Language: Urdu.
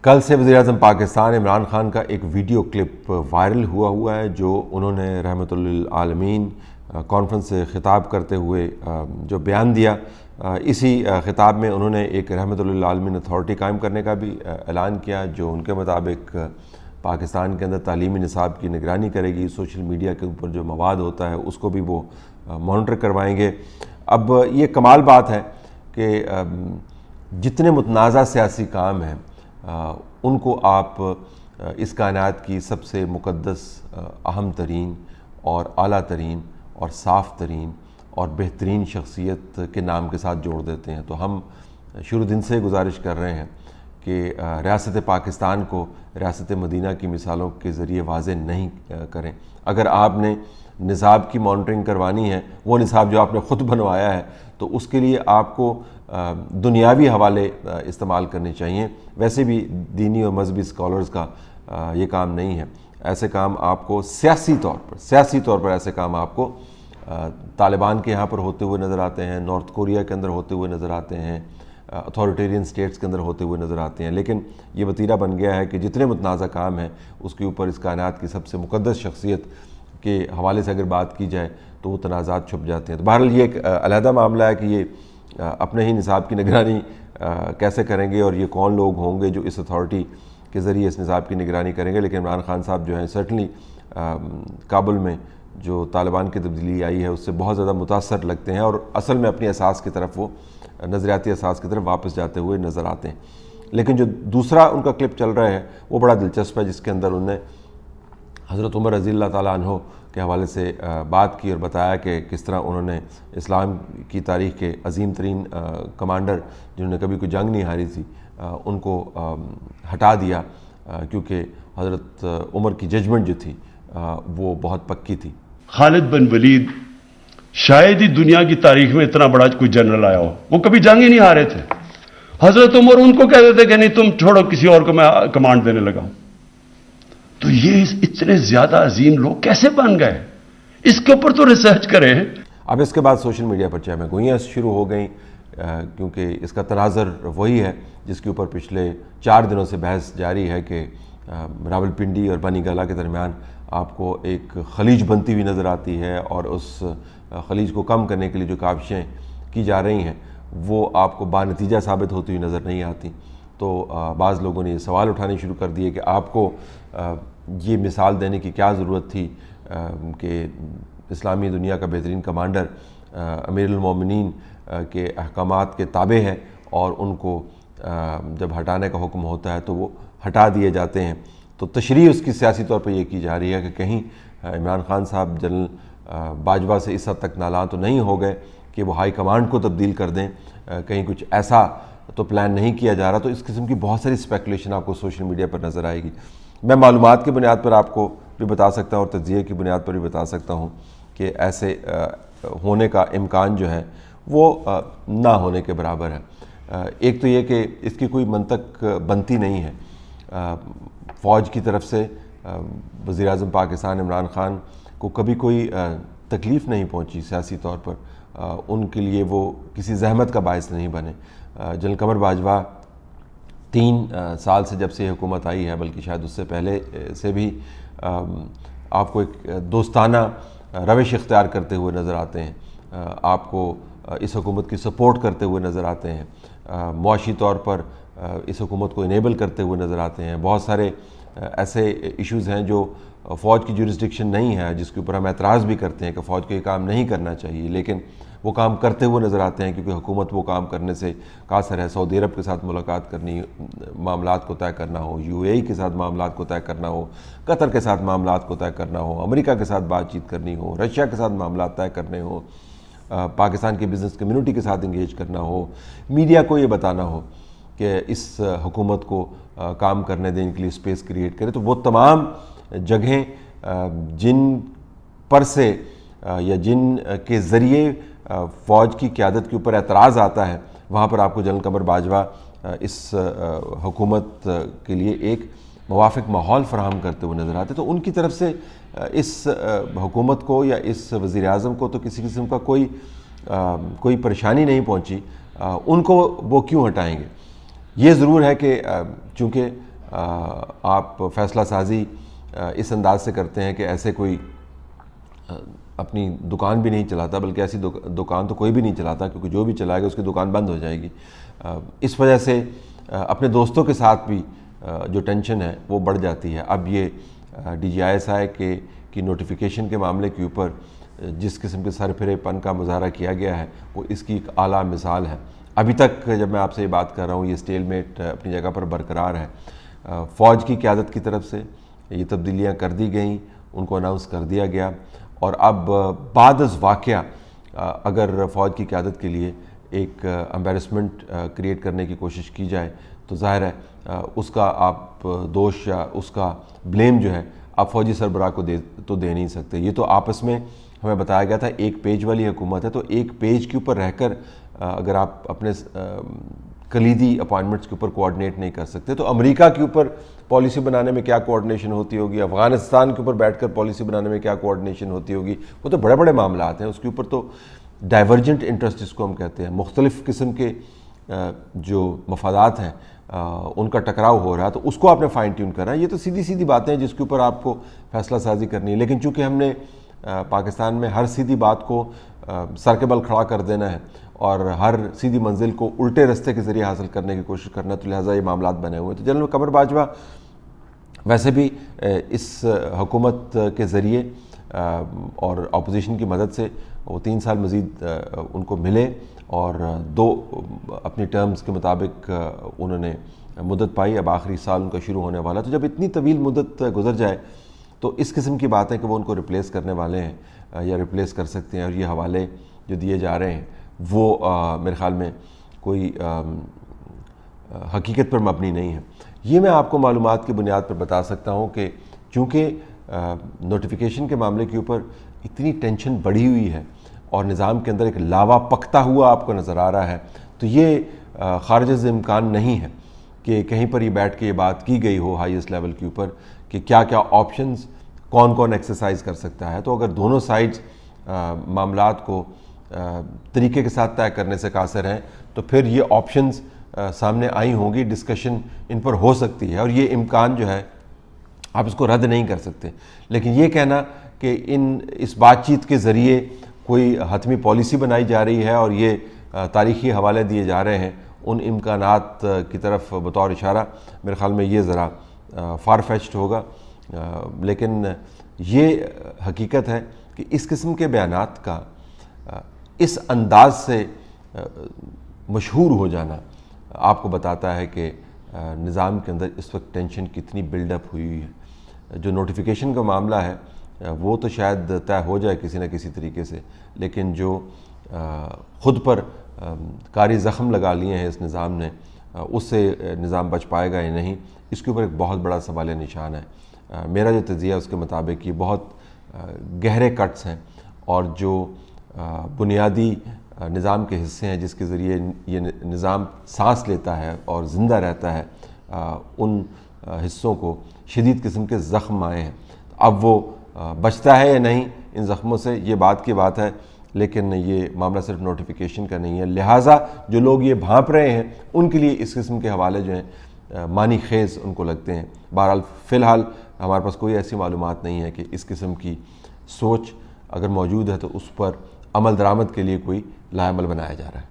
کل سے وزیراعظم پاکستان عمران خان کا ایک ویڈیو کلپ وائرل ہوا ہے جو انہوں نے رحمۃ للعالمین کانفرنس سے خطاب کرتے ہوئے جو بیان دیا، اسی خطاب میں انہوں نے ایک رحمۃ للعالمین اتھارٹی قائم کرنے کا بھی اعلان کیا، جو ان کے مطابق پاکستان کے اندر تعلیمی نصاب کی نگرانی کرے گی، سوشل میڈیا کے اوپر جو مواد ہوتا ہے اس کو بھی وہ مانیٹر کروائیں گے۔ اب یہ کمال بات ہے کہ جتنے متنازع سیاسی کام ہیں ان کو آپ اس کائنات کی سب سے مقدس، اہم ترین اور اعلیٰ ترین اور صاف ترین اور بہترین شخصیت کے نام کے ساتھ جوڑ دیتے ہیں۔ تو ہم شروع دن سے گزارش کر رہے ہیں کہ ریاست پاکستان کو ریاست مدینہ کی مثالوں کے ذریعے واضح نہیں کریں۔ اگر آپ نے نصاب کی مانیٹرنگ کروانی ہے، وہ نصاب جو آپ نے خود بنوایا ہے، تو اس کے لیے آپ کو دنیاوی حوالے استعمال کرنے چاہیے۔ ویسے بھی دینی اور مذہبی اسکالرز کا یہ کام نہیں ہے۔ ایسے کام آپ کو سیاسی طور پر ایسے کام آپ کو طالبان کے یہاں پر ہوتے ہوئے نظر آتے ہیں، نارتھ کوریا کے اندر ہوتے ہوئے نظر آتے ہیں، اتھارٹیرین سٹیٹس کے اندر ہوتے ہوئے نظر آتے ہیں۔ لیکن یہ وتیرہ بن گیا ہے کہ جتنے متنازع کام ہیں اس کے اوپر اس کائنات کی سب سے مقدس شخصیت کے حوالے سے اگر بات کی جائے تو وہ تنازعات چھپ جاتے ہیں۔ تو بہرحال یہ ایک علیحدہ معاملہ ہے کہ یہ اپنے ہی نصاب کی نگرانی کیسے کریں گے اور یہ کون لوگ ہوں گے جو اس اتھارٹی کے ذریعے اس نصاب کی نگرانی کریں گے۔ لیکن عمران خان صاحب جو ہیں سرٹنلی کابل میں جو طالبان کی تبدیلی آئی ہے اس سے بہت زیادہ متاثر لگتے ہیں، اور اصل میں اپنی اساس کی طرف، وہ نظریاتی اساس کی طرف واپس جاتے ہوئے نظر آتے ہیں۔ لیکن جو دوسرا ان کا کلپ چل رہا ہے وہ بڑا دلچسپ ہے، جس کے اندر انہوں نے حضرت عمر رضی اللہ تعالیٰ عنہ کے حوالے سے بات کی اور بتایا کہ کس طرح انہوں نے اسلام کی تاریخ کے عظیم ترین کمانڈر جنہوں نے کبھی کوئی جنگ نہیں ہاری تھی ان کو ہٹا دیا، کیونکہ حضرت عمر کی ججمنٹ جو تھی وہ بہت پکی تھی۔ خالد بن ولید شاید ہی دنیا کی تاریخ میں اتنا بڑا کوئی جنرل آیا ہو، وہ کبھی جنگ ہی نہیں ہارے تھے۔ حضرت عمر ان کو کہتے تھے کہ نہیں تم چھوڑو، کسی اور کو میں کمانڈ دینے لگا ہوں۔ تو یہ اتنے زیادہ عظیم لوگ کیسے بن گئے؟ اس کے اوپر تو ریسرچ کریں۔ اب اس کے بعد سوشل میڈیا پر چہمہ گوئیاں شروع ہو گئیں، کیونکہ اس کا تناظر وہی ہے جس کے اوپر پچھلے 4 دنوں سے بحث جاری ہے کہ راولپنڈی اور بنی گالہ کے درمیان آپ کو ایک خلیج بنتی ہوئی نظر آتی ہے، اور اس خلیج کو کم کرنے کے لیے جو کاوشیں کی جا رہی ہیں وہ آپ کو بانتیجہ ثابت ہوتی ہوئی نظر نہیں آتی۔ تو بعض لوگوں نے یہ سوال اٹھانے شروع کر دیے کہ آپ کو یہ مثال دینے کی کیا ضرورت تھی کہ اسلامی دنیا کا بہترین کمانڈر امیر المومنین کے احکامات کے تابع ہے، اور ان کو جب ہٹانے کا حکم ہوتا ہے تو وہ ہٹا دیے جاتے ہیں۔ تو تشریح اس کی سیاسی طور پر یہ کی جا رہی ہے کہ کہیں عمران خان صاحب جنرل باجوہ سے اس حد تک نالاں تو نہیں ہو گئے کہ وہ ہائی کمانڈ کو تبدیل کر دیں، کہیں کچھ ایسا تو پلان نہیں کیا جا رہا۔ تو اس قسم کی بہت ساری اسپیکولیشن آپ کو سوشل میڈیا پر نظر آئے گی۔ میں معلومات کی بنیاد پر آپ کو بھی بتا سکتا ہوں اور تجزیے کی بنیاد پر بھی بتا سکتا ہوں کہ ایسے ہونے کا امکان جو ہے وہ نہ ہونے کے برابر ہے۔ ایک تو یہ کہ اس کی کوئی منطق بنتی نہیں ہے۔ فوج کی طرف سے وزیر اعظم پاکستان عمران خان کو کبھی کوئی تکلیف نہیں پہنچی سیاسی طور پر، ان کے لیے وہ کسی زحمت کا باعث نہیں بنے۔ جنرل قمر باجوہ 3 سال سے جب سے حکومت آئی ہے، بلکہ شاید اس سے پہلے سے بھی آپ کو ایک دوستانہ روش اختیار کرتے ہوئے نظر آتے ہیں، آپ کو اس حکومت کی سپورٹ کرتے ہوئے نظر آتے ہیں، معاشی طور پر اس حکومت کو انیبل کرتے ہوئے نظر آتے ہیں۔ بہت سارے ایسے ایشوز ہیں جو فوج کی جورسڈکشن نہیں ہے، جس کے اوپر ہم اعتراض بھی کرتے ہیں کہ فوج کو یہ کام نہیں کرنا چاہیے، لیکن وہ کام کرتے ہوئے نظر آتے ہیں کیونکہ حکومت وہ کام کرنے سے قاصر ہے۔ سعودی عرب کے ساتھ ملاقات کرنی، معاملات کو طے کرنا ہو، UAE کے ساتھ معاملات کو طے کرنا ہو، قطر کے ساتھ معاملات کو طے کرنا ہو، امریکہ کے ساتھ بات چیت کرنی ہو، رشیا کے ساتھ معاملات طے کرنے ہو، پاکستان کی بزنس کمیونٹی کے ساتھ انگیج کرنا ہو، میڈیا کو یہ بتانا ہو کہ اس حکومت کو کام کرنے دینے کے لیے اسپیس کریٹ کرے، تو وہ تمام جگہیں جن پر سے یا جن کے ذریعے فوج کی قیادت کے اوپر اعتراض آتا ہے، وہاں پر آپ کو جنرل قمر باجوہ اس حکومت کے لیے ایک موافق ماحول فراہم کرتے ہوئے نظر آتے۔ تو ان کی طرف سے اس حکومت کو یا اس وزیر اعظم کو تو کسی قسم کا کوئی پریشانی نہیں پہنچی، ان کو وہ کیوں ہٹائیں گے؟ یہ ضرور ہے کہ چونکہ آپ فیصلہ سازی اس انداز سے کرتے ہیں کہ ایسے کوئی اپنی دکان بھی نہیں چلاتا، بلکہ ایسی دکان تو کوئی بھی نہیں چلاتا، کیونکہ جو بھی چلائے گا اس کی دکان بند ہو جائے گی۔ اس وجہ سے اپنے دوستوں کے ساتھ بھی جو ٹینشن ہے وہ بڑھ جاتی ہے۔ اب یہ DGISI کی نوٹیفیکیشن کے معاملے کے اوپر جس قسم کے سرپھرے پن کا مظاہرہ کیا گیا ہے وہ اس کی ایک اعلیٰ مثال ہے۔ ابھی تک جب میں آپ سے یہ بات کر رہا ہوں یہ اسٹیل میٹ اپنی جگہ پر برقرار ہے۔ فوج کی قیادت کی طرف سے یہ تبدیلیاں کر دی گئیں، ان کو اناؤنس کر دیا گیا، اور اب بعد از واقعہ اگر فوج کی قیادت کے لیے ایک امبیرسمنٹ کریٹ کرنے کی کوشش کی جائے تو ظاہر ہے اس کا آپ دوش یا اس کا بلیم جو ہے آپ فوجی سربراہ کو دے نہیں سکتے۔ یہ تو آپس میں ہمیں بتایا گیا تھا ایک پیج والی حکومت ہے، تو ایک پیج کے اوپر رہ کر اگر آپ اپنے کلیدی اپوائنٹمنٹس کے اوپر کوآرڈینیٹ نہیں کر سکتے تو امریکہ کے اوپر پالیسی بنانے میں کیا کوآرڈینیشن ہوتی ہوگی، افغانستان کے اوپر بیٹھ کر پالیسی بنانے میں کیا کوآرڈینیشن ہوتی ہوگی، وہ تو بڑے بڑے معاملات ہیں۔ اس کے اوپر تو ڈائیورجنٹ انٹرسٹ جس کو ہم کہتے ہیں، مختلف قسم کے جو مفادات ہیں ان کا ٹکراؤ ہو رہا ہے، تو اس کو آپ نے فائن ٹیون کرنا ہے۔ یہ تو سیدھی سیدھی باتیں ہیں جس کے اوپر آپ کو فیصلہ سازی کرنی ہے، لیکن چونکہ ہم نے پاکستان میں ہر سیدھی بات کو سر کے بل کھڑا کر دینا ہے اور ہر سیدھی منزل کو الٹے رستے کے ذریعے حاصل کرنے کی کوشش کرنا ہے، تو لہٰذا یہ معاملات بنے ہوئے۔ تو جنرل قمر باجوہ ویسے بھی اس حکومت کے ذریعے اور اپوزیشن کی مدد سے وہ 3 سال مزید ان کو ملے، اور 2 اپنی ٹرمز کے مطابق انہوں نے مدت پائی۔ اب آخری سال ان کا شروع ہونے والا، تو جب اتنی طویل مدت گزر جائے تو اس قسم کی باتیں کہ وہ ان کو ریپلیس کرنے والے ہیں یا ریپلیس کر سکتے ہیں، اور یہ حوالے جو دیے جا رہے ہیں وہ میرے خیال میں کوئی حقیقت پر مبنی نہیں ہے۔ یہ میں آپ کو معلومات کی بنیاد پر بتا سکتا ہوں کہ چونکہ نوٹیفیکیشن کے معاملے کے اوپر اتنی ٹینشن بڑھی ہوئی ہے اور نظام کے اندر ایک لاوا پکتا ہوا آپ کو نظر آ رہا ہے، تو یہ خارج از امکان نہیں ہے کہ کہیں پر یہ بیٹھ کے یہ بات کی گئی ہو ہائیسٹ لیول کے اوپر کہ کیا کیا آپشنز کون کون ایکسرسائز کر سکتا ہے۔ تو اگر دونوں سائڈز معاملات کو طریقے کے ساتھ طے کرنے سے قاصر ہیں تو پھر یہ آپشنز سامنے آئی ہوں گی، ڈسکشن ان پر ہو سکتی ہے، اور یہ امکان جو ہے آپ اس کو رد نہیں کر سکتے۔ لیکن یہ کہنا کہ اس بات چیت کے ذریعے کوئی حتمی پالیسی بنائی جا رہی ہے اور یہ تاریخی حوالے دیے جا رہے ہیں ان امکانات کی طرف بطور اشارہ، میرے خیال میں یہ ذرا فار فیچڈ ہوگا۔ لیکن یہ حقیقت ہے کہ اس قسم کے بیانات کا اس انداز سے مشہور ہو جانا آپ کو بتاتا ہے کہ نظام کے اندر اس وقت ٹینشن کتنی بلڈ اپ ہوئی ہے۔ جو نوٹیفیکیشن کا معاملہ ہے وہ تو شاید طے ہو جائے کسی نہ کسی طریقے سے، لیکن جو خود پر کاری زخم لگا لیے ہیں اس نظام نے، اس سے نظام بچ پائے گا یا نہیں، اس کے اوپر ایک بہت بڑا سوال نشان ہے۔ میرا جو تجزیہ اس کے مطابق یہ بہت گہرے کٹس ہیں، اور جو بنیادی نظام کے حصے ہیں جس کے ذریعے یہ نظام سانس لیتا ہے اور زندہ رہتا ہے، ان حصوں کو شدید قسم کے زخم آئے ہیں۔ اب وہ بچتا ہے یا نہیں ان زخموں سے، یہ بات کی بات ہے، لیکن یہ معاملہ صرف نوٹیفیکیشن کا نہیں ہے، لہٰذا جو لوگ یہ بھانپ رہے ہیں ان کے لیے اس قسم کے حوالے جو ہیں معنی خیز ان کو لگتے ہیں۔ بہرحال فی الحال ہمارے پاس کوئی ایسی معلومات نہیں ہے کہ اس قسم کی سوچ اگر موجود ہے تو اس پر عمل درآمد کے لیے کوئی لائحہ عمل بنایا جا رہا ہے۔